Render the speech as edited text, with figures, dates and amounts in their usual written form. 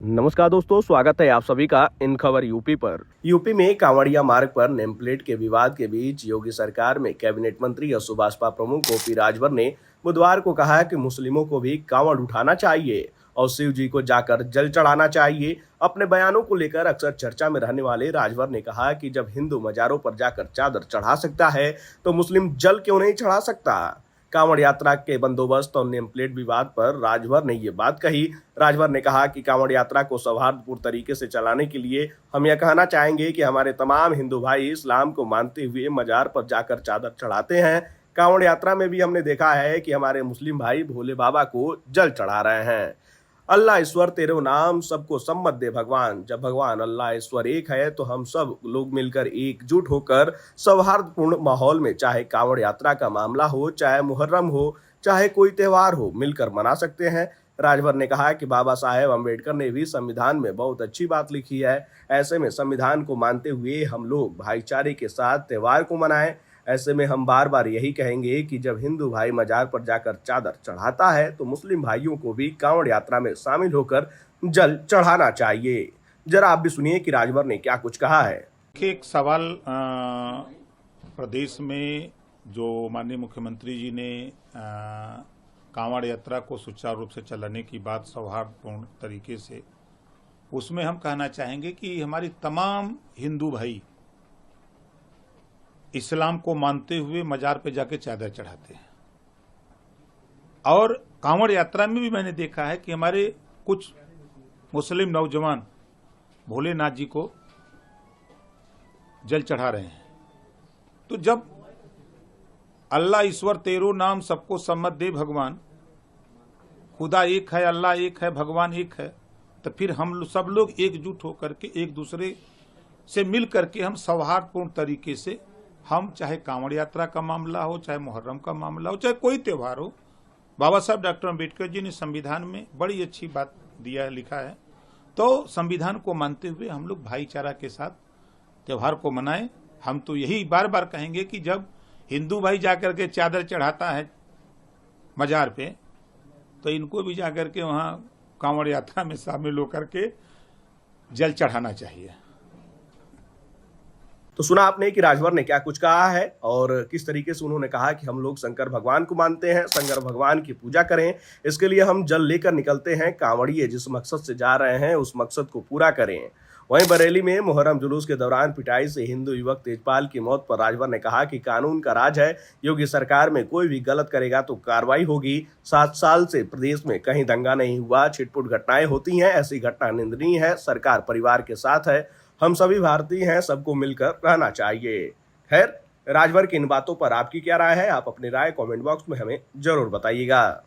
नमस्कार दोस्तों, स्वागत है आप सभी का इन खबर यूपी पर। यूपी में कांवड़िया मार्ग पर नेम प्लेट के विवाद के बीच योगी सरकार में कैबिनेट मंत्री और सुभाषपा प्रमुख ओपी राजभर ने बुधवार को कहा कि मुस्लिमों को भी कांवड़ उठाना चाहिए और शिव जी को जाकर जल चढ़ाना चाहिए। अपने बयानों को लेकर अक्सर चर्चा में रहने वाले राजभर ने कहा कि जब हिंदू मजारों पर जाकर चादर चढ़ा सकता है तो मुस्लिम जल क्यों नहीं चढ़ा सकता। कांवड़ यात्रा के बंदोबस्त और नेम प्लेट विवाद पर राजभर ने ये बात कही। राजभर ने कहा कि कांवड़ यात्रा को सौहार्दपूर्ण तरीके से चलाने के लिए हम यह कहना चाहेंगे कि हमारे तमाम हिंदू भाई इस्लाम को मानते हुए मजार पर जाकर चादर चढ़ाते हैं। कांवड़ यात्रा में भी हमने देखा है कि हमारे मुस्लिम भाई भोले बाबा को जल चढ़ा रहे हैं। अल्लाह ईश्वर तेरो नाम सबको सम्मत दे भगवान। जब भगवान अल्लाह ईश्वर एक है तो हम सब लोग मिलकर एकजुट होकर सौहार्दपूर्ण माहौल में, चाहे कांवड़ यात्रा का मामला हो, चाहे मुहर्रम हो, चाहे कोई त्योहार हो, मिलकर मना सकते हैं। राजभर ने कहा कि बाबा साहेब अम्बेडकर ने भी संविधान में बहुत अच्छी बात लिखी है। ऐसे में संविधान को मानते हुए हम लोग भाईचारे के साथ त्योहार को मनाएं। ऐसे में हम बार बार यही कहेंगे कि जब हिंदू भाई मजार पर जाकर चादर चढ़ाता है तो मुस्लिम भाइयों को भी कांवड़ यात्रा में शामिल होकर जल चढ़ाना चाहिए। जरा आप भी सुनिए कि राजभर ने क्या कुछ कहा है। एक सवाल प्रदेश में जो माननीय मुख्यमंत्री जी ने कांवड़ यात्रा को सुचारू रूप से चलाने की बात सौहार्दपूर्ण तरीके से, उसमें हम कहना चाहेंगे कि हमारी तमाम हिंदू भाई इस्लाम को मानते हुए मजार पे जाके चादर चढ़ाते हैं। और कांवड़ यात्रा में भी मैंने देखा है कि हमारे कुछ मुस्लिम नौजवान भोलेनाथ जी को जल चढ़ा रहे हैं। तो जब अल्लाह ईश्वर तेरो नाम सबको सम्मत दे भगवान, खुदा एक है, अल्लाह एक है, भगवान एक है, तो फिर हम सब लोग एकजुट होकर के एक दूसरे से मिल करके हम सौहार्दपूर्ण तरीके से, हम चाहे कांवड़ यात्रा का मामला हो, चाहे मुहर्रम का मामला हो, चाहे कोई त्योहार हो, बाबा साहब डॉक्टर अम्बेडकर जी ने संविधान में बड़ी अच्छी बात दिया है, लिखा है। तो संविधान को मानते हुए हम लोग भाईचारा के साथ त्योहार को मनाएं। हम तो यही बार बार कहेंगे कि जब हिंदू भाई जाकर के चादर चढ़ाता है मजार पे, तो इनको भी जाकर के वहां कांवड़ यात्रा में शामिल होकर के जल चढ़ाना चाहिए। तो सुना आपने कि राजभर ने क्या कुछ कहा है और किस तरीके से उन्होंने कहा कि हम लोग शंकर भगवान को मानते हैं, शंकर भगवान की पूजा करें, इसके लिए हम जल लेकर निकलते हैं। कांवड़िए जिस मकसद से जा रहे हैं उस मकसद को पूरा करें। वहीं बरेली में मुहर्रम जुलूस के दौरान पिटाई से हिंदू युवक तेजपाल की मौत पर राजभर ने कहा कि कानून का राज है, योगी सरकार में कोई भी गलत करेगा तो कार्रवाई होगी। 7 साल से प्रदेश में कहीं दंगा नहीं हुआ, छिटपुट घटनाएं होती हैं, ऐसी घटना निंदनीय है। सरकार परिवार के साथ है, हम सभी भारतीय हैं, सबको मिलकर रहना चाहिए। खैर, राजभर की इन बातों पर आपकी क्या राय है? आप अपनी राय कमेंट बॉक्स में हमें जरूर बताइएगा।